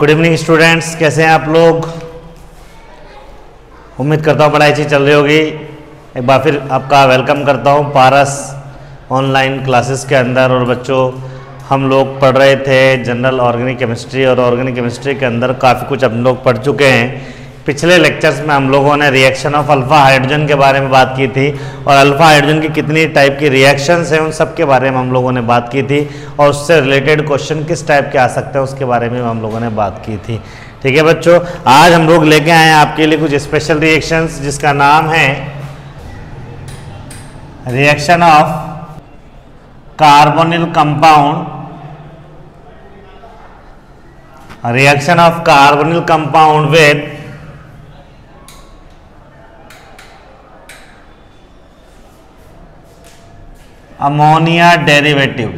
Good evening students, कैसे हैं आप लोग। उम्मीद करता हूँ पढ़ाई अच्छी चल रही होगी। एक बार फिर आपका वेलकम करता हूँ पारस ऑनलाइन क्लासेस के अंदर। और बच्चों, हम लोग पढ़ रहे थे जनरल ऑर्गेनिक केमिस्ट्री, और ऑर्गेनिक केमिस्ट्री के अंदर काफ़ी कुछ हम लोग पढ़ चुके हैं। पिछले लेक्चर्स में हम लोगों ने रिएक्शन ऑफ अल्फ़ा हाइड्रोजन के बारे में बात की थी, और अल्फ़ा हाइड्रोजन की कितनी टाइप की रिएक्शंस हैं उन सब के बारे में हम लोगों ने बात की थी, और उससे रिलेटेड क्वेश्चन किस टाइप के आ सकते हैं उसके बारे में हम लोगों ने बात की थी। ठीक है बच्चों, आज हम लोग लेके आए हैं आपके लिए कुछ स्पेशल रिएक्शंस, जिसका नाम है reaction of carbonyl compound, reaction of carbonyl compound with ammonia derivative.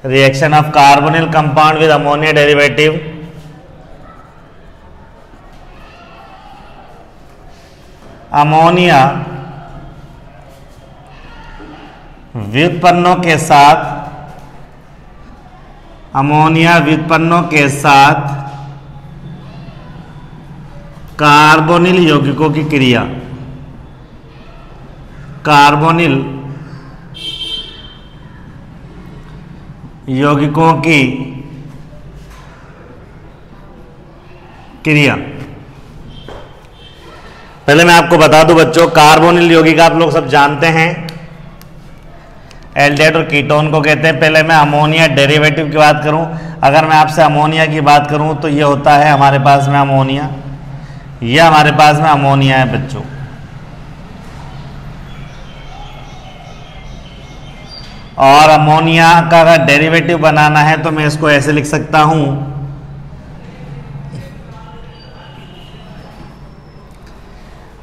Reaction of carbonyl compound with ammonia derivative ammonia व्युत्पन्नों के साथ, अमोनिया व्युत्पन्नों के साथ कार्बोनिल यौगिकों की क्रिया, कार्बोनिल यौगिकों की क्रिया। पहले मैं आपको बता दूं बच्चों, कार्बोनिल यौगिक आप लोग सब जानते हैं, एल्डिहाइड और कीटोन को कहते हैं। पहले मैं अमोनिया डेरिवेटिव की बात करूं, अगर मैं आपसे अमोनिया की बात करूं तो ये होता है हमारे पास में अमोनिया, यह हमारे पास में अमोनिया है बच्चों। और अमोनिया का अगर डेरिवेटिव बनाना है तो मैं इसको ऐसे लिख सकता हूं,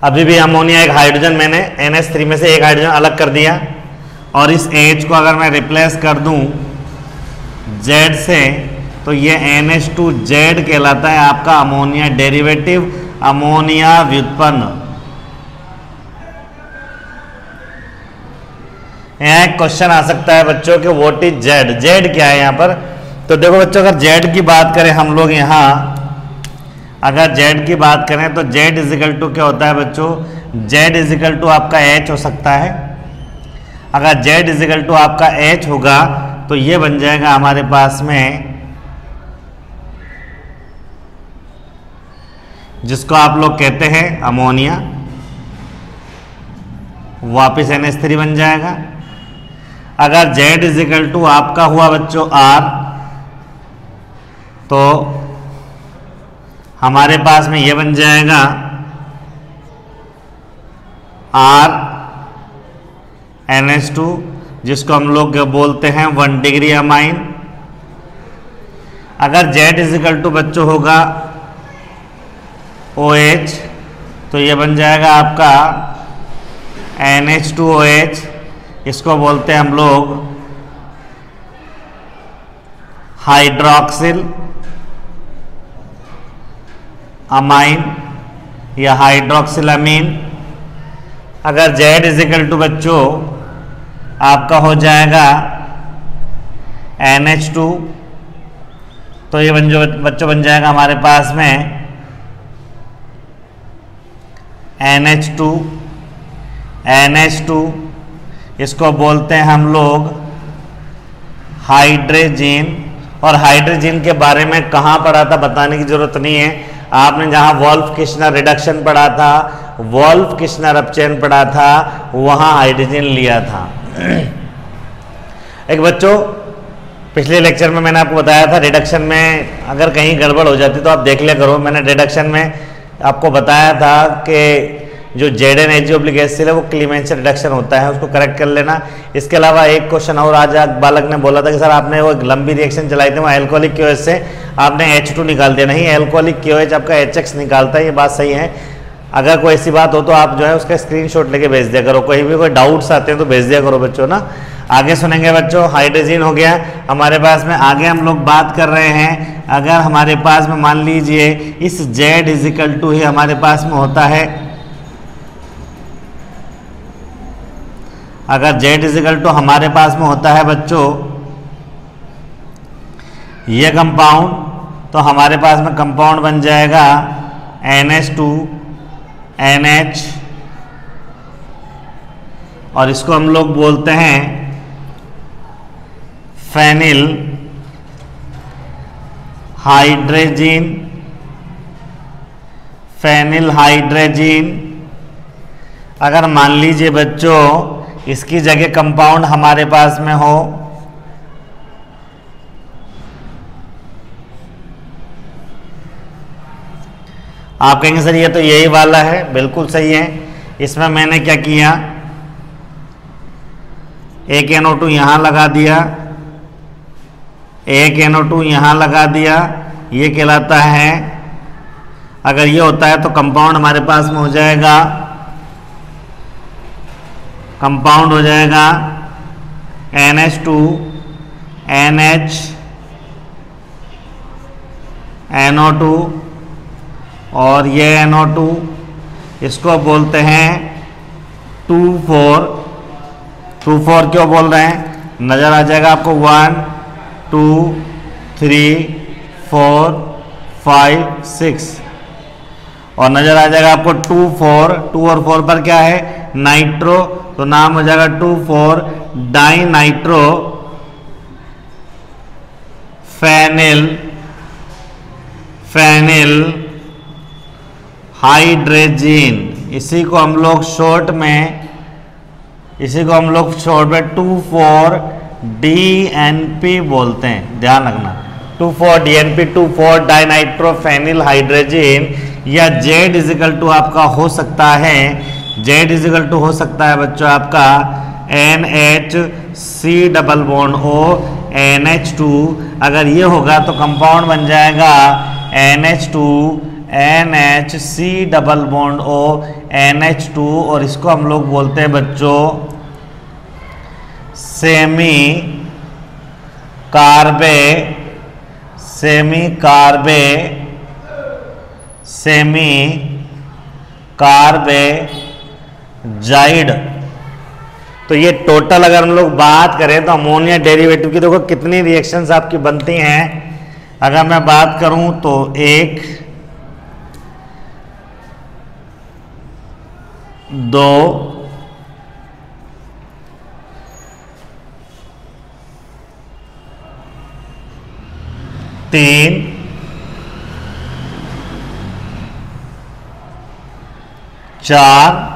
अभी भी अमोनिया एक हाइड्रोजन, मैंने NH3 में से एक हाइड्रोजन अलग कर दिया, और इस H को अगर मैं रिप्लेस कर दूं Z से तो ये NH2Z कहलाता है आपका अमोनिया डेरिवेटिव, अमोनिया व्युत्पन्न। यहाँ एक क्वेश्चन आ सकता है बच्चों कि व्हाट इज जेड, जेड क्या है यहाँ पर। तो देखो बच्चों, अगर जेड की बात करें हम लोग यहाँ, अगर जेड की बात करें तो जेड इजिकल टू क्या होता है बच्चों, जेड इजिकल टू आपका H हो सकता है। अगर जेड इजिकल टू आपका H होगा तो ये बन जाएगा हमारे पास में, जिसको आप लोग कहते हैं अमोनिया, वापिस NH3 बन जाएगा। अगर Z इजिकल टू आपका हुआ बच्चों R, तो हमारे पास में ये बन जाएगा R NH2, जिसको हम लोग बोलते हैं 1 डिग्री अमाइन। अगर Z इजिकल टू बच्चों होगा OH, तो ये बन जाएगा आपका NH2OH, इसको बोलते हैं हम लोग हाइड्रोक्सिल अमाइन या हाइड्रोक्सिल अमीन। अगर Z इजिकल टू बच्चों आपका हो जाएगा NH2, तो ये बच्चों बन जाएगा हमारे पास में NH2, NH2, इसको बोलते हैं हम लोग हाइड्रोजन। और हाइड्रोजन के बारे में कहाँ पढ़ा था बताने की जरूरत नहीं है, आपने जहाँ वोल्फ-किश्नर रिडक्शन पढ़ा था, वोल्फ-किश्नर अपचयन पढ़ा था, वहाँ हाइड्रोजन लिया था। एक बच्चों, पिछले लेक्चर में मैंने आपको बताया था रिडक्शन में अगर कहीं गड़बड़ हो जाती तो आप देख लिया करो। मैंने रिडक्शन में आपको बताया था कि जो ZnHgObligHCl है वो क्लीमेंस रिडक्शन होता है, उसको करेक्ट कर लेना। इसके अलावा एक क्वेश्चन और आज बालक ने बोला था कि सर आपने वो लंबी रिएक्शन चलाई थी, वो एल्कोहलिक KOH से आपने H2 निकाल दिया। नहीं, एल्कोहलिक KOH आपका HX निकालता है, ये बात सही है। अगर कोई ऐसी बात हो तो आप जो है उसका स्क्रीनशॉट लेके भेज दिया करो, कोई भी कोई डाउट्स आते हैं तो भेज दिया करो बच्चों ना। आगे सुनेंगे बच्चों, हाइड्रोजन हो गया हमारे पास में। आगे हम लोग बात कर रहे हैं, अगर हमारे पास में मान लीजिए इस Z इजिकल टू ही हमारे पास में होता है, अगर Z इजिकल टू हमारे पास में होता है बच्चों ये कंपाउंड, तो हमारे पास में कंपाउंड बन जाएगा NH2NH, और इसको हम लोग बोलते हैं फेनिल हाइड्रोजीन। फेनिल हाइड्रोजीन अगर मान लीजिए बच्चों इसकी जगह कंपाउंड हमारे पास में हो, आप कहेंगे सर ये तो यही वाला है, बिल्कुल सही है। इसमें मैंने क्या किया, एक NO2 यहां लगा दिया, एक NO2 यहां लगा दिया, ये कहलाता है, अगर ये होता है तो कंपाउंड हमारे पास में हो जाएगा, कंपाउंड हो जाएगा NH2 NH NO2 और ये NO2, इसको बोलते हैं 2,4। 2,4 क्यों बोल रहे हैं, नजर आ जाएगा आपको 1 2 3 4 5 6 और नजर आ जाएगा आपको 2,4। 2 और 4 पर क्या है, नाइट्रो, तो नाम हो जाएगा 2,4 dinitrophenyl phenylhydrazine. इसी को हम लोग शॉर्ट में 2,4-DNP बोलते हैं, ध्यान रखना 2,4-DNP 2,4 डाइनाइट्रोफेनिल हाइड्रोजीन। या Z इजिकल टू आपका हो सकता है, Z इजिकल टू हो सकता है बच्चों आपका NHC double bond O NH2। अगर ये होगा तो कंपाउंड बन जाएगा NH2 NHC double bond O NH2 और इसको हम लोग बोलते हैं बच्चों सेमी कार्बेजाइड। तो ये टोटल अगर हम लोग बात करें तो अमोनिया डेरिवेटिव की देखो कितनी रिएक्शंस आपकी बनती हैं। अगर मैं बात करूं तो 1 2 3 4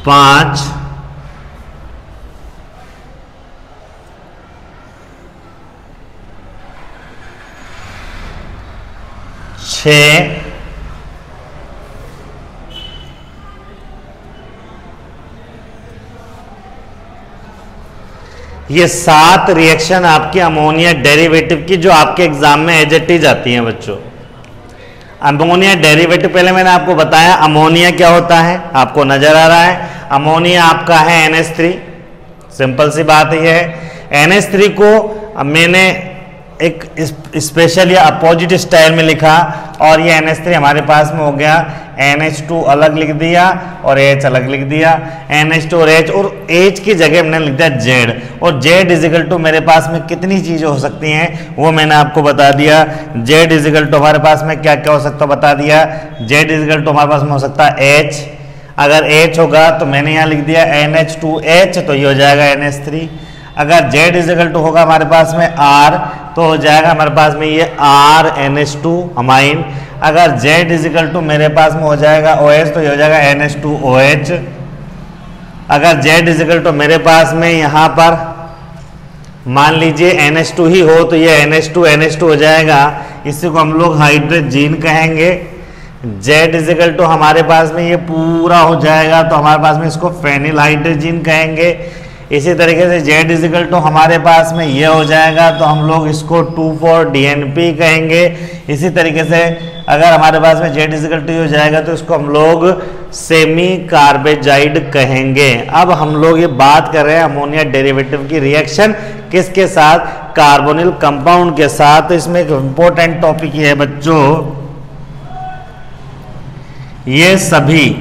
5 6 ये 7 रिएक्शन आपकी अमोनिया डेरिवेटिव की जो आपके एग्जाम में एज आती हैं बच्चों। अमोनिया डेरिवेटिव पहले मैंने आपको बताया अमोनिया क्या होता है, आपको नजर आ रहा है। अमोनिया आपका है NH3, सिंपल सी बात है। NH3 को मैंने एक स्पेशल या अपोजिट स्टाइल में लिखा और ये NH3 हमारे पास में हो गया। NH2 अलग लिख दिया और H अलग लिख दिया। NH2 और H, और H की जगह हमने लिख दिया Z। और Z इजिकल टू मेरे पास में कितनी चीजें हो सकती हैं वो मैंने आपको बता दिया। Z इजिकल टू हमारे पास में क्या क्या हो सकता है बता दिया। Z इजिकल टू हमारे पास में हो सकता है H, अगर H होगा तो मैंने यहाँ लिख दिया NH2H, तो ये हो जाएगा NH3। अगर Z इजिकल टू होगा हमारे पास में R, तो हो जाएगा हमारे पास में ये RNH2 अमाइन। अगर Z इजिकल टू मेरे पास में हो जाएगा OH, तो ये हो जाएगा NH2OH। अगर Z इजिकल टू मेरे पास में यहाँ पर मान लीजिए NH2 ही हो, तो ये NH2 हो जाएगा। इसी को हम लोग हाइड्रोजीन कहेंगे। Z इजिकल टू हमारे पास में ये पूरा हो जाएगा, तो हमारे पास में इसको फेनिल हाइड्रोजीन कहेंगे। इसी तरीके से Z इजिकल टू हमारे पास में ये हो जाएगा, तो हम लोग इसको 2,4-DNP कहेंगे। इसी तरीके से अगर हमारे पास में Z इजिकल टू हो जाएगा तो इसको हम लोग सेमी कार्बेजाइड कहेंगे। अब हम लोग ये बात कर रहे हैं अमोनिया डेरिवेटिव की रिएक्शन किसके साथ, कार्बोनिल कंपाउंड के साथ। इसमें एक इंपॉर्टेंट टॉपिक ये है बच्चों, ये सभी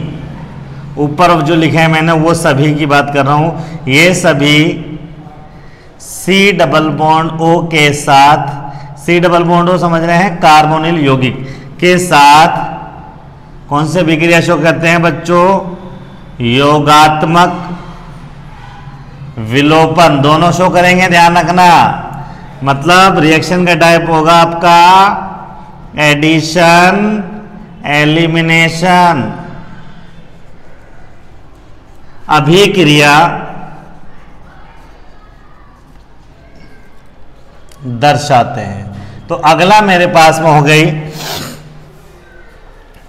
ऊपर जो लिखे हैं मैंने वो सभी की बात कर रहा हूं। ये सभी C डबल बॉन्ड O के साथ, C डबल बॉन्ड O समझ रहे हैं, कार्बोनिल यौगिक के साथ कौन से अभिक्रिया शो करते हैं बच्चों? योगात्मक विलोपन दोनों शो करेंगे, ध्यान रखना। मतलब रिएक्शन का टाइप होगा आपका एडिशन एलिमिनेशन। अभिक्रिया दर्शाते हैं। तो अगला मेरे पास में हो गई,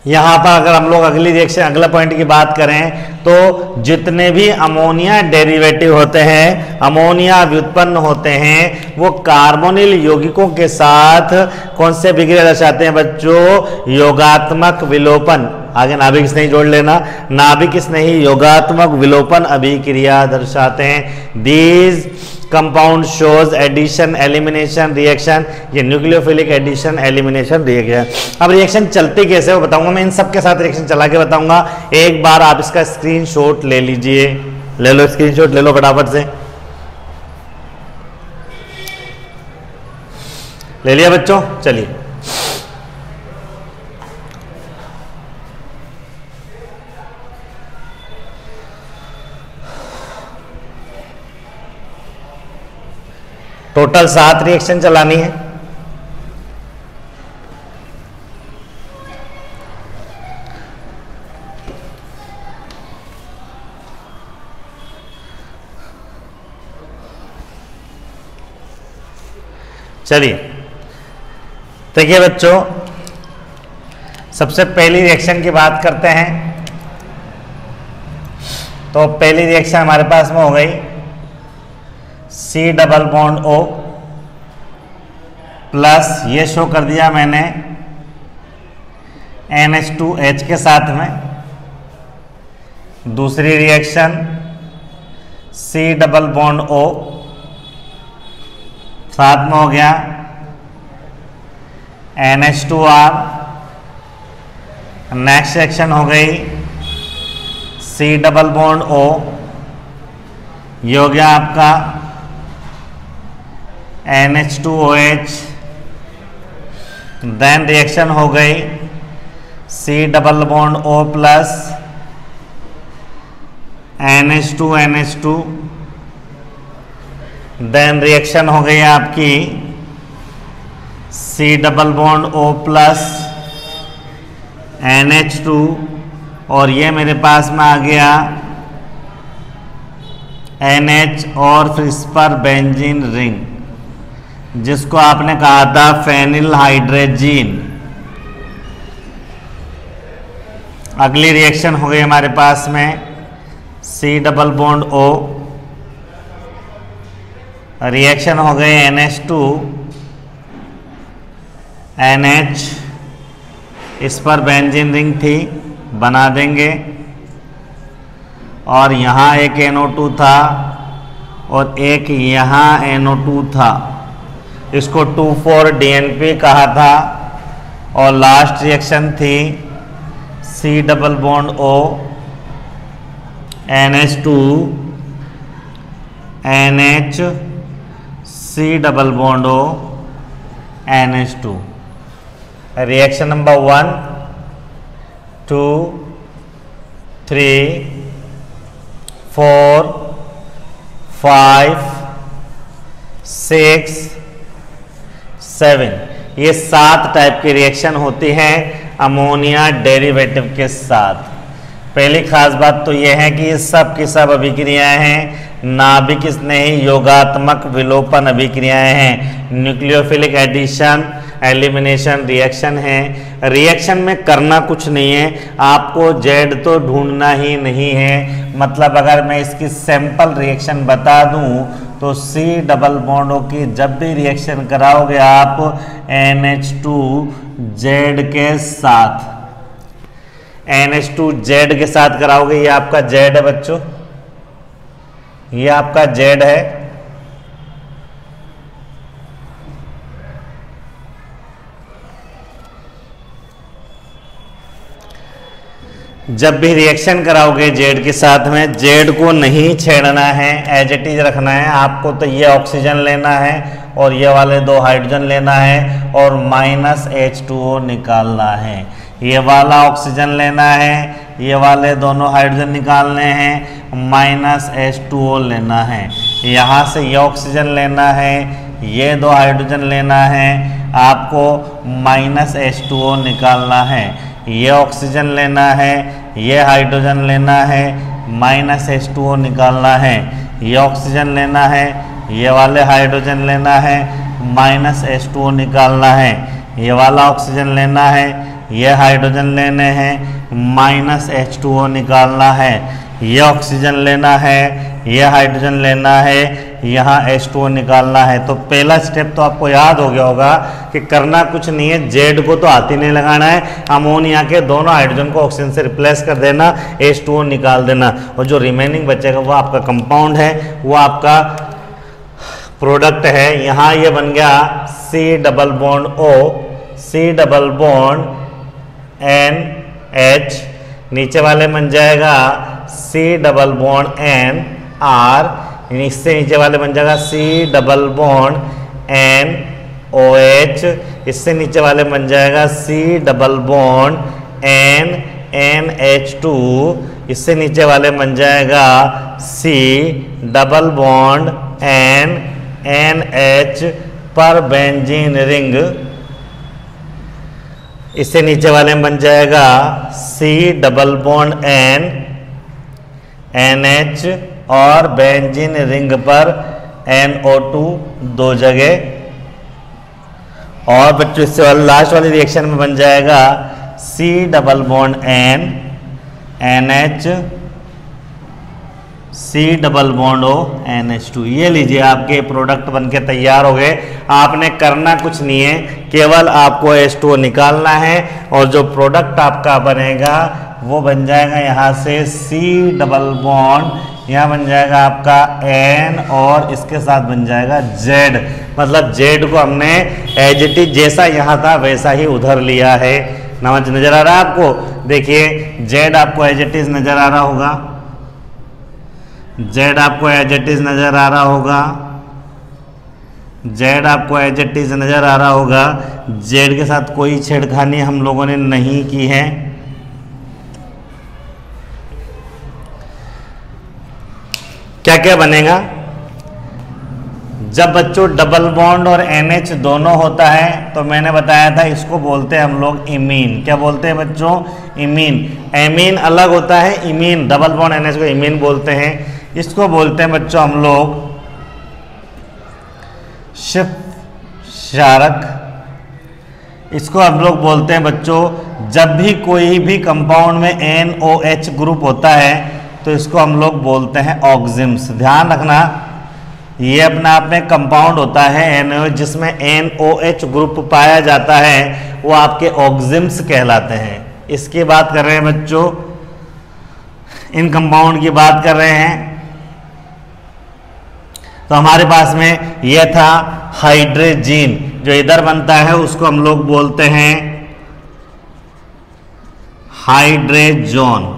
यहां पर अगर हम लोग अगली रिएक्शन अगला पॉइंट की बात करें तो जितने भी अमोनिया डेरिवेटिव होते हैं, अमोनिया व्युत्पन्न होते हैं, वो कार्बोनिल यौगिकों के साथ कौन से अभिक्रिया दर्शाते हैं बच्चों? योगात्मक विलोपन। आगे नाभिक स्नेही जोड़ लेना, नाभिक स्नेही योगात्मक विलोपन अभिक्रिया दर्शाते हैं। These compound shows addition elimination reaction, ये न्यूक्लियोफिलिक एडिशन एलिमिनेशन रिएक्शन। अब रिएक्शन चलती कैसे वो बताऊंगा मैं, इन सब के साथ रिएक्शन चला के बताऊंगा। एक बार आप इसका स्क्रीनशॉट ले लीजिए, ले लो स्क्रीनशॉट, ले लो फटाफट से। ले लिया बच्चों? चलिए टोटल 7 रिएक्शन चलानी है। चलिए देखिए बच्चों, सबसे पहली रिएक्शन की बात करते हैं। तो पहली रिएक्शन हमारे पास में हो गई C double bond O plus, ये शो कर दिया मैंने NH2H के साथ में। दूसरी reaction C double bond O साथ में हो गया NH2R। नेक्स्ट रिएक्शन हो गई C डबल बॉन्ड O, ये हो गया आपका NH2OH। देन रिएक्शन हो गई C double bond O plus NH2NH2। Then reaction हो गई आपकी C double bond O plus NH2, और ये मेरे पास में आ गया NH और फिर इस पर बेंजीन रिंग, जिसको आपने कहा था फेनिल हाइड्रोजीन। अगली रिएक्शन हो गई हमारे पास में C double bond O, reaction हो गई NH2 NH, इस पर बेंजीन रिंग थी, बना देंगे। और यहाँ एक NO2 था और एक यहाँ NO2 था, इसको 2,4-DNP कहा था। और लास्ट रिएक्शन थी C double bond O NH2 NH, C double bond O NH2। Reaction number 1 2 3 4 5 6 7, ये 7 टाइप की रिएक्शन होती हैं अमोनिया डेरिवेटिव के साथ। पहली खास बात तो यह है कि ये सब की सब अभिक्रियाएं हैं नाभिक स्नेही योगात्मक विलोपन अभिक्रियाएं हैं, न्यूक्लियोफिलिक एडिशन एलिमिनेशन रिएक्शन है। रिएक्शन में करना कुछ नहीं है, आपको जेड तो ढूंढना ही नहीं है। मतलब अगर मैं इसकी सैंपल रिएक्शन बता दूं तो C डबल बॉन्डों की जब भी रिएक्शन कराओगे आप NH2Z के साथ, NH2Z के साथ कराओगे, ये आपका Z है बच्चों, ये आपका Z है। जब भी रिएक्शन कराओगे जेड के साथ में, जेड को नहीं छेड़ना है, एज इट इज रखना है आपको। तो ये ऑक्सीजन लेना है और ये वाले 2 हाइड्रोजन लेना है और माइनस H2O निकालना है। ये वाला ऑक्सीजन लेना है, ये वाले दोनों हाइड्रोजन निकालने हैं, माइनस H2O लेना है। यहाँ से ये ऑक्सीजन लेना है, ये 2 हाइड्रोजन लेना है, आपको माइनस H2O निकालना है। ये ऑक्सीजन लेना है, ये हाइड्रोजन लेना है, माइनस H2O निकालना है। ये ऑक्सीजन लेना है, ये वाले हाइड्रोजन लेना है, माइनस H2O निकालना है। ये वाला ऑक्सीजन लेना है, ये हाइड्रोजन लेने हैं, माइनस H2O निकालना है। ये ऑक्सीजन लेना है, ये हाइड्रोजन लेना है, यहाँ H2O निकालना है। तो पहला स्टेप तो आपको याद हो गया होगा कि करना कुछ नहीं है, जेड को तो हाथ ही नहीं लगाना है, अमोनिया के दोनों हाइड्रोजन को ऑक्सीजन से रिप्लेस कर देना, H2O निकाल देना, और जो रिमेनिंग बचेगा वो आपका कंपाउंड है, वो आपका प्रोडक्ट है। यहाँ ये बन गया C double bond O, C double bond NH, नीचे वाले बन जाएगा C डबल बॉन्ड NR, इससे नीचे वाले बन जाएगा C डबल बॉन्ड NOH, इससे नीचे वाले बन जाएगा C डबल बॉन्ड NH2, इससे नीचे वाले बन जाएगा C डबल बॉन्ड NH पर बेंजीन रिंग, इससे नीचे वाले में बन जाएगा C डबल बॉन्ड NH और बेंजीन रिंग पर NO2 2 जगह। और बच्चों इससे लास्ट वाली रिएक्शन में बन जाएगा C double bond NH, C double bond O NH2। ये लीजिए आपके प्रोडक्ट बनके तैयार हो गए। आपने करना कुछ नहीं है, केवल आपको H2O निकालना है और जो प्रोडक्ट आपका बनेगा वो बन जाएगा यहाँ से C डबल बॉन्ड, यहाँ बन जाएगा आपका N और इसके साथ बन जाएगा Z। मतलब Z को हमने एज इट इज जैसा यहाँ था वैसा ही उधर लिया है। नजर आ रहा है आपको? देखिए Z आपको एज इट इज नजर आ रहा होगा, Z आपको एज इट इज नजर आ रहा होगा, Z आपको एज इट इज नजर आ रहा होगा। Z के साथ कोई छेड़खानी हम लोगों ने नहीं की है। क्या क्या बनेगा जब बच्चों डबल बॉन्ड और NH दोनों होता है? तो मैंने बताया था इसको बोलते हैं हम लोग इमीन। क्या बोलते हैं बच्चों? इमीन। एमीन अलग होता है, इमीन डबल बॉन्ड NH को इमीन बोलते हैं। इसको बोलते हैं बच्चों हम लोग शिफ्ट क्षारक। इसको हम लोग बोलते हैं बच्चों जब भी कोई भी कंपाउंड में NOH ग्रुप होता है तो इसको हम लोग बोलते हैं ऑक्सिम्स। ध्यान रखना ये अपने आप में कंपाउंड होता है NOH, जिसमें NOH ग्रुप पाया जाता है वो आपके ऑक्सिम्स कहलाते हैं। इसकी बात कर रहे हैं बच्चों, इन कंपाउंड की बात कर रहे हैं। तो हमारे पास में यह था हाइड्रोजीन, जो इधर बनता है उसको हम लोग बोलते हैं हाइड्रोजोन।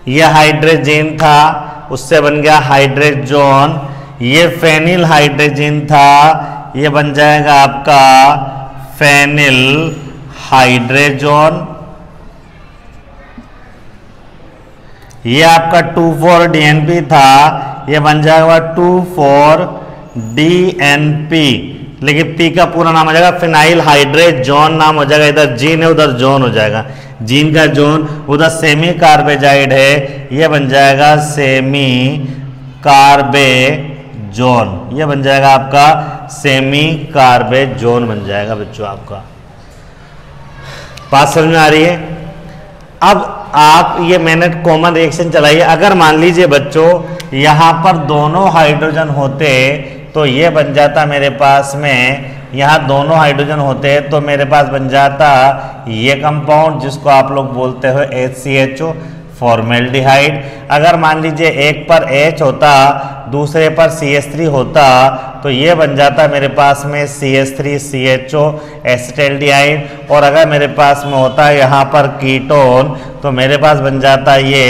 यह हाइड्रोजीन था, उससे बन गया हाइड्रोजोन। ये फेनिल हाइड्रोजीन था, ये बन जाएगा आपका फेनिल हाइड्रोजोन। ये आपका 2,4-DNP था, ये बन जाएगा 2,4-DNP, लेकिन पी का पूरा नाम हो जाएगा फिनाइल हाइड्रोजोन नाम हो जाएगा। इधर जीन है उधर जोन हो जाएगा, जीन का जोन, उधर सेमी कार्बेजाइड है, ये बन जाएगा सेमी कार्बेजोन। ये बन जाएगा आपका सेमी कार्बेजोन बन जाएगा बच्चों। आपका बात समझ में आ रही है? अब आप ये मैंने कॉमन रिएक्शन चलाई है। अगर मान लीजिए बच्चों यहाँ पर दोनों हाइड्रोजन होते तो ये बन जाता मेरे पास में, यहाँ दोनों हाइड्रोजन होते तो मेरे पास बन जाता ये कंपाउंड जिसको आप लोग बोलते हो HCHO फॉर्मेल्डिहाइड। अगर मान लीजिए एक पर H होता दूसरे पर CH3 होता तो ये बन जाता मेरे पास में CH3CHO एसिटाल्डिहाइड, और अगर मेरे पास में होता है यहाँ पर कीटोन तो मेरे पास बन जाता ये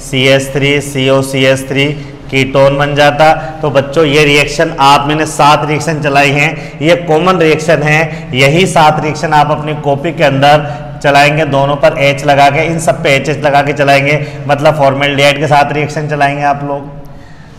CH3COCH3 कीटोन बन जाता। तो बच्चों ये रिएक्शन आप मैंने 7 रिएक्शन चलाई हैं, ये कॉमन रिएक्शन है, यही 7 रिएक्शन आप अपनी कॉपी के अंदर चलाएंगे, दोनों पर H लगा के, इन सब पे HH लगा के चलाएंगे, मतलब फॉर्मेल्डिहाइड के साथ रिएक्शन चलाएंगे आप लोग।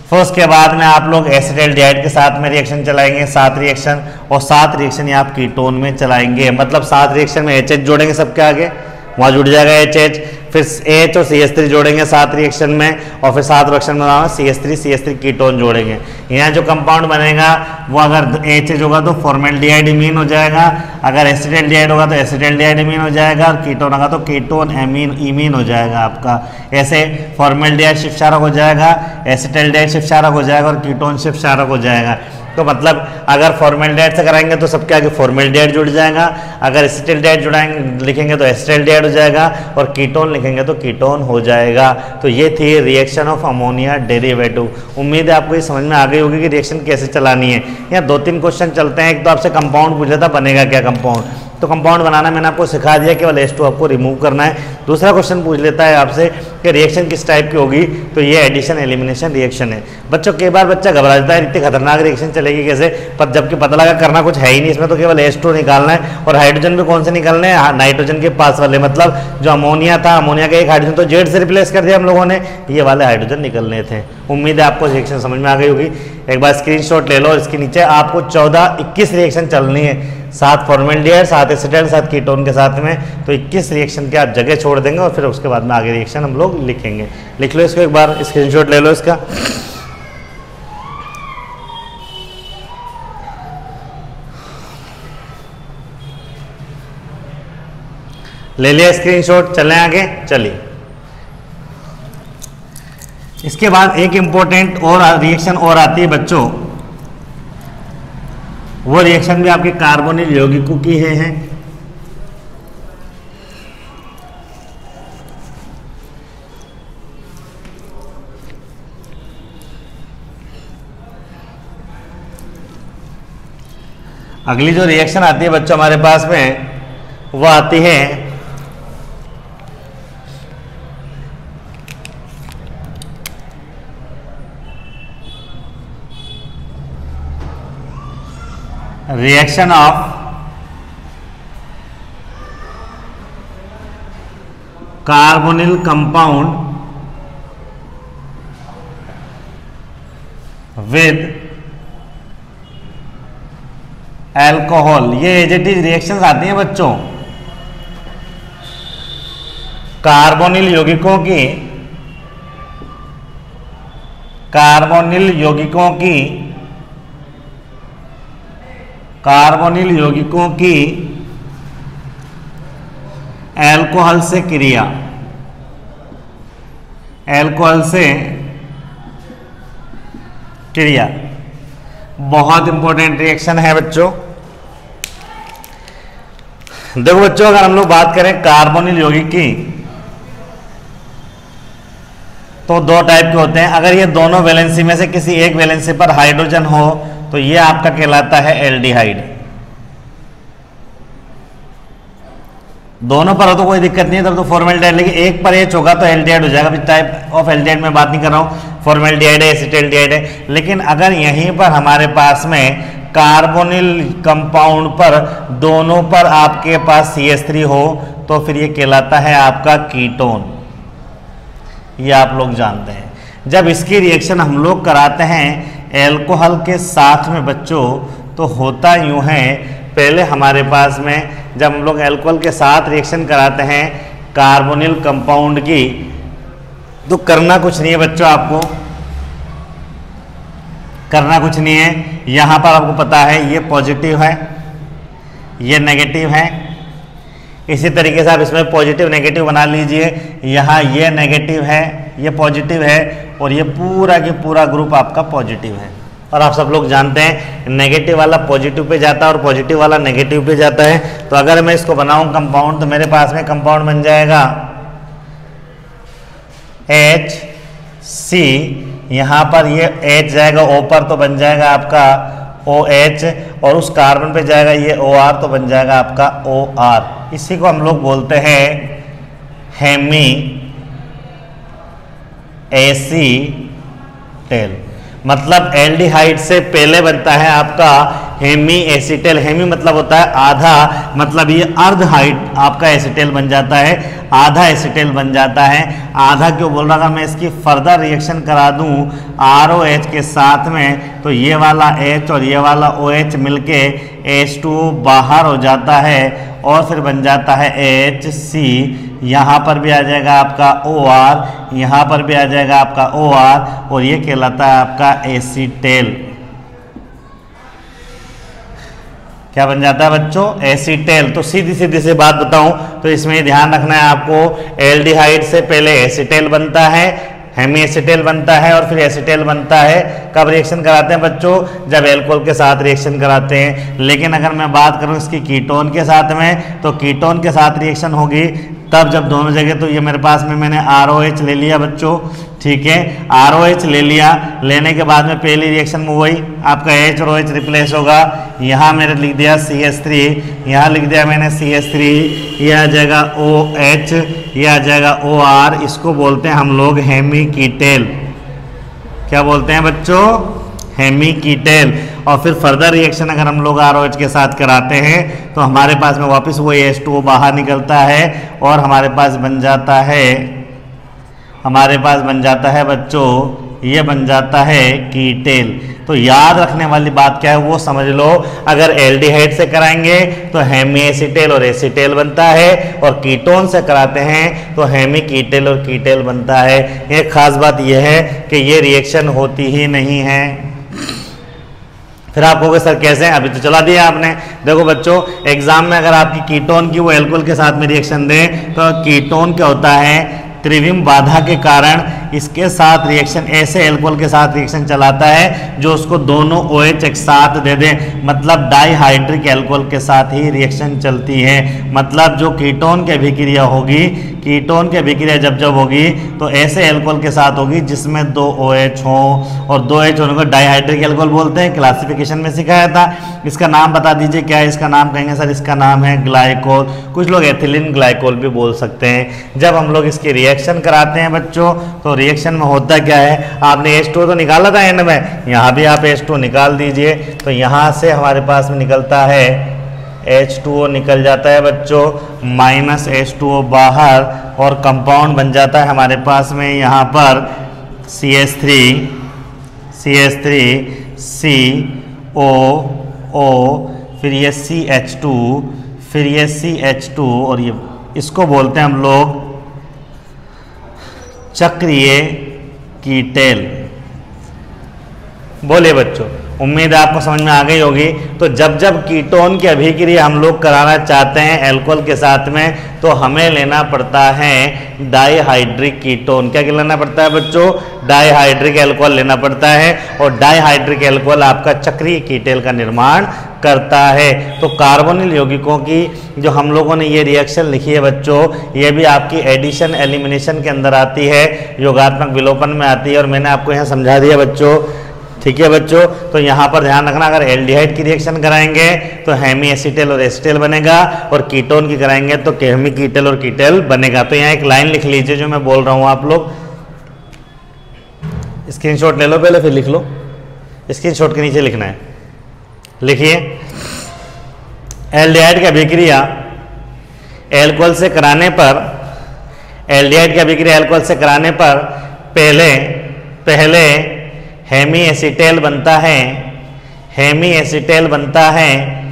फिर उसके बाद में आप लोग एसिटाल्डिहाइड के साथ में रिएक्शन चलाएंगे 7 रिएक्शन, और 7 रिएक्शन ये आप कीटोन में चलाएंगे, मतलब 7 रिएक्शन में HH जोड़ेंगे सबके आगे, वहाँ जुड़ जाएगा HH, फिर H और CH3 जोड़ेंगे 7 रिएक्शन में, और फिर 7 रिएक्शन में CH3 कीटोन जोड़ेंगे। यहाँ जो कंपाउंड बनेगा वो अगर HH होगा तो फॉर्मेल्डिहाइड इमीन हो जाएगा, अगर एसिटाल्डिहाइड होगा तो एसिटाल्डिहाइड इमीन हो जाएगा, और कीटोन होगा तो कीटोन इमीन हो जाएगा आपका। ऐसे फॉर्मेल्डिहाइड शिफ्ट क्षारक हो जाएगा, एसिटाल्डिहाइड शिफ्ट क्षारक हो जाएगा, और कीटोन शिफ्ट क्षारक हो जाएगा। तो मतलब अगर फॉर्मेल्डिहाइड से कराएंगे तो सबके आगे फॉर्मेल्डिहाइड जुड़ जाएगा, अगर एसिटाल्डिहाइड जुड़ाएंगे लिखेंगे तो एसिटाल्डिहाइड हो जाएगा, और कीटोन लिखेंगे तो कीटोन हो जाएगा। तो ये थी रिएक्शन ऑफ अमोनिया डेरिवेटिव। उम्मीद है आपको ये समझ में आ गई होगी कि रिएक्शन कैसे चलानी है। यहाँ 2-3 क्वेश्चन चलते हैं। एक तो आपसे कंपाउंड पूछ लेता बनेगा क्या कंपाउंड, तो कंपाउंड बनाना मैंने आपको सिखा दिया, केवल H2 आपको रिमूव करना है। दूसरा क्वेश्चन पूछ लेता है आपसे कि रिएक्शन किस टाइप की होगी, तो ये एडिशन एलिमिनेशन रिएक्शन है। बच्चों कई बार बच्चा घबरा जाता है इतनी खतरनाक रिएक्शन चलेगी कैसे, पर जबकि पता लगा करना कुछ है ही नहीं, इसमें तो केवल H2 निकालना है, और हाइड्रोजन भी कौन से निकालने हैं, नाइट्रोजन के पास वाले, मतलब जो अमोनिया था, अमोनिया का एक हाइड्रोजन तो जेड से रिप्लेस कर दिया हम लोगों ने, ये वाले हाइड्रोजन निकलने थे। उम्मीद है आपको रिएक्शन समझ में आ गई होगी। एक बार स्क्रीनशॉट ले लो, इसके नीचे आपको 14-21 रिएक्शन चलनी है, 7 फॉर्मेल्डिहाइड, 7 एसिटाल्डिहाइड, 7 कीटोन के साथ में, तो 21 रिएक्शन के आप जगह छोड़ देंगे, और फिर उसके बाद में आगे रिएक्शन हम लोग लिखेंगे। लिख लो इसको, एक बार स्क्रीनशॉट ले लो इसका। ले लिया स्क्रीनशॉट, चलें आगे, चलिए। इसके बाद एक इंपॉर्टेंट और रिएक्शन और आती है बच्चों, वो रिएक्शन भी आपके कार्बोनिल यौगिकों की है। अगली जो रिएक्शन आती है बच्चों हमारे पास में, वो आती है reaction of carbonyl compound with alcohol. ये एजेटिव रिएक्शंस आती हैं बच्चों कार्बोनिल यौगिकों की, कार्बोनिल यौगिकों की अल्कोहल से क्रिया, अल्कोहल से क्रिया बहुत इंपॉर्टेंट रिएक्शन है बच्चों। देखो बच्चों, अगर हम लोग बात करें कार्बोनिल यौगिक की, तो 2 टाइप के होते हैं। अगर ये दोनों वैलेंसी में से किसी एक वैलेंसी पर हाइड्रोजन हो तो ये आपका कहलाता है एल्डिहाइड। दोनों पर हो तो कोई दिक्कत नहीं है, तब तो फॉर्मेल्डिहाइड, लेकिन एक पर H होगा तो एल्डिहाइड हो जाएगा। टाइप ऑफ एल्डिहाइड में बात नहीं कर रहा हूँ, फॉर्मेल्डिहाइड है, एसिटाल्डिहाइड है। लेकिन अगर यहीं पर हमारे पास में कार्बोनिल कंपाउंड पर दोनों पर आपके पास CH3 हो तो फिर ये कहलाता है आपका कीटोन। ये आप लोग जानते हैं। जब इसकी रिएक्शन हम लोग कराते हैं एल्कोहल के साथ में बच्चों, तो होता यूं है, पहले हमारे पास में जब हम लोग एल्कोहल के साथ रिएक्शन कराते हैं कार्बोनिल कंपाउंड की, तो करना कुछ नहीं है बच्चों, आपको करना कुछ नहीं है। यहाँ पर आपको पता है ये पॉजिटिव है, ये नेगेटिव है। इसी तरीके से आप इसमें पॉजिटिव नेगेटिव बना लीजिए। यहाँ ये नेगेटिव है, ये पॉजिटिव है, और ये पूरा की पूरा ग्रुप आपका पॉजिटिव है। और आप सब लोग जानते हैं नेगेटिव वाला पॉजिटिव पे जाता है और पॉजिटिव वाला नेगेटिव पे जाता है। तो अगर मैं इसको बनाऊं कंपाउंड, तो मेरे पास में कंपाउंड बन जाएगा HCl यहाँ पर ये H जाएगा O पर तो बन जाएगा आपका OH, और उस कार्बन पे जाएगा ये OR तो बन जाएगा आपका OR। इसी को हम लोग बोलते हैं हेमी एसीटेल। मतलब एल्डिहाइड से पहले बनता है आपका हेमी एसीटेल। हेमी मतलब होता है आधा, मतलब ये अर्ध हाइट आपका एसीटेल बन जाता है, आधा एसीटेल बन जाता है। आधा क्यों बोल रहा था मैं, इसकी फर्दर रिएक्शन करा दूं ROH के साथ में तो ये वाला H और ये वाला OH मिलके H2O बाहर हो जाता है और फिर बन जाता है HC। यहाँ पर भी आ जाएगा आपका OR, यहाँ पर भी आ जाएगा आपका OR, और ये कहलाता है आपका एसीटेल। क्या बन जाता है बच्चों, एसीटेल। तो सीधी सीधी सी बात बताऊं तो इसमें ध्यान रखना है आपको, एल्डिहाइड से पहले एसीटेल बनता है, हेमी एसीटेल बनता है और फिर एसीटेल बनता है। कब रिएक्शन कराते हैं बच्चों, जब एल्कोहल के साथ रिएक्शन कराते हैं। लेकिन अगर मैं बात करूं इसकी कीटोन के साथ में, तो कीटोन के साथ रिएक्शन होगी तब जब दोनों जगह, तो ये मेरे पास में मैंने ROH ले लिया बच्चों, ठीक है, ROH ले लिया। लेने के बाद में पहली रिएक्शन में वही आपका H और OH रिप्लेस होगा। यहाँ मैंने लिख दिया CH3, यहाँ लिख दिया मैंने CH3, ये आ जाएगा OH, ये आ जाएगा OR। इसको बोलते हैं हम लोग हेमीकीटेल। क्या बोलते हैं बच्चों, हेमीकीटेल। और फिर फर्दर रिएक्शन अगर हम लोग ROH के साथ कराते हैं तो हमारे पास में वापस वही H2O बाहर निकलता है और हमारे पास बन जाता है बच्चों, ये बन जाता है कीटेल। तो याद रखने वाली बात क्या है वो समझ लो, अगर एल्डिहाइड से कराएंगे तो हेमी एसीटेल और एसीटेल बनता है, और कीटोन से कराते हैं तो हेमी कीटेल और कीटेल बनता है। एक खास बात यह है कि ये रिएक्शन होती ही नहीं है। फिर आप कहोगे सर कैसे, अभी तो चला दिया आपने। देखो बच्चों, एग्जाम में अगर आपकी कीटोन की वो एल्कोहल के साथ में रिएक्शन दे तो कीटोन क्या होता है, त्रिविम बाधा के कारण इसके साथ रिएक्शन, ऐसे एल्कोहल के साथ रिएक्शन चलाता है जो उसको दोनों OH एक साथ दे दे, मतलब डाइहाइड्रिक एल्कोहल के साथ ही रिएक्शन चलती है। मतलब जो कीटोन की अभिक्रिया होगी, कीटोन की अभिक्रिया जब जब होगी तो ऐसे एल्कोहल के साथ होगी जिसमें 2 OH हो, और 2 OH होने को डाइहाइड्रिक एल्कोहल बोलते हैं। क्लासिफिकेशन में सिखाया था। इसका नाम बता दीजिए क्या है इसका नाम, कहेंगे सर इसका नाम है ग्लाइकोल, कुछ लोग एथिलीन ग्लाइकोल भी बोल सकते हैं। जब हम लोग इसकी रिएक्शन कराते हैं बच्चों तो रिएक्शन में होता क्या है, आपने H2O तो निकाला था एंड में, यहाँ भी आप H2O निकाल दीजिए तो यहाँ से हमारे पास में निकलता है H2O निकल जाता है बच्चों, माइनस H2O बाहर, और कंपाउंड बन जाता है हमारे पास में यहाँ पर CH3 COO, फिर ये CH2, फिर ये CH2, और ये इसको बोलते हैं हम लोग चक्रीय कीटेल। बोलिए बच्चों, उम्मीद है आपको समझ में आ गई होगी। तो जब जब कीटोन की अभिक्रिया हम लोग कराना चाहते हैं एल्कोहल के साथ में तो हमें लेना पड़ता है डाइहाइड्रिक कीटोन। क्या लेना पड़ता है बच्चों, डाइहाइड्रिक एल्कोहल लेना पड़ता है, और डाइहाइड्रिक एल्कोहल आपका चक्रीय कीटेल का निर्माण करता है। तो कार्बोनिल यौगिकों की जो हम लोगों ने ये रिएक्शन लिखी है बच्चों, ये भी आपकी एडिशन एलिमिनेशन के अंदर आती है, योगात्मक विलोपन में आती है, और मैंने आपको यहाँ समझा दिया बच्चों। ठीक है बच्चों, तो यहाँ पर ध्यान रखना, अगर एल्डिहाइड की रिएक्शन कराएंगे तो हेमी एसीटेल और एसीटेल बनेगा, और कीटोन की कराएंगे तो हेमी कीटेल और कीटेल बनेगा। तो यहाँ एक लाइन लिख लीजिए जो मैं बोल रहा हूँ, आप लोग स्क्रीनशॉट ले लो पहले फिर लिख लो। स्क्रीनशॉट के नीचे लिखना है, लिखिए एल्डिहाइड की अभिक्रिया एल्कोहल से कराने पर, एल्डिहाइड की अभिक्रिया एल्कोहल से कराने पर पहले हेमी एसीटेल बनता है, हेमी एसीटेल बनता है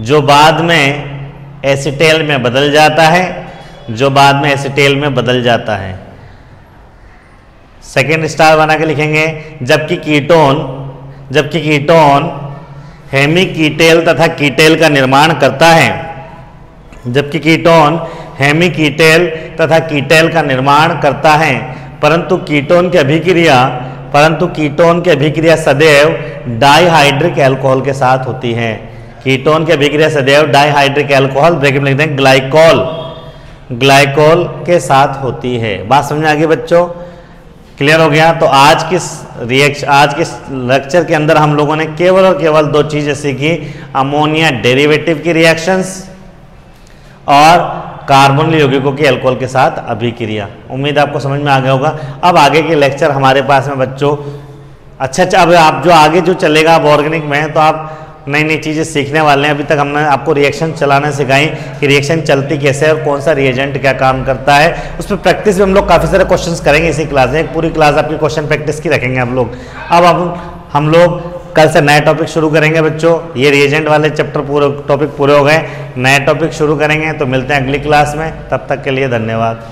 जो बाद में एसीटेल में बदल जाता है, जो बाद में एसीटेल में बदल जाता है। सेकेंड स्टार बना के लिखेंगे। जबकि कीटोन हेमी कीटेल तथा कीटेल का निर्माण करता है, जबकि कीटोन हेमी कीटेल तथा कीटेल का निर्माण करता है, परंतु कीटोन की अभिक्रिया सदैव डाइहाइड्रिक एल्कोहल के साथ होती है। कीटोन की अभिक्रिया सदैव डाइहाइड्रिक एल्कोहल, ब्रैकेट में लिख दें ग्लाइकोल के साथ होती है। बात समझ में आ गई बच्चों। क्लियर हो गया। तो आज के लेक्चर के अंदर हम लोगों ने केवल और केवल दो चीजें सीखी, अमोनिया डेरिवेटिव की रिएक्शंस और कार्बोनिल यौगिकों की अल्कोहल के साथ अभिक्रिया। उम्मीद आपको समझ में आ गया होगा। अब आगे के लेक्चर हमारे पास में बच्चों अच्छा अब आप जो आगे जो चलेगा अब ऑर्गेनिक में, तो आप नई नई चीज़ें सीखने वाले हैं। अभी तक हमने आपको रिएक्शन चलाना सिखाई कि रिएक्शन चलती कैसे है और कौन सा रिएजेंट क्या काम करता है। उस पर प्रैक्टिस भी हम लोग काफ़ी सारे क्वेश्चंस करेंगे इसी क्लास में। एक पूरी क्लास आपकी क्वेश्चन प्रैक्टिस की रखेंगे हम लोग। अब हम लोग कल से नए टॉपिक शुरू करेंगे बच्चों। ये रिएजेंट वाले टॉपिक पूरे हो गए, नए टॉपिक शुरू करेंगे। तो मिलते हैं अगली क्लास में, तब तक के लिए धन्यवाद।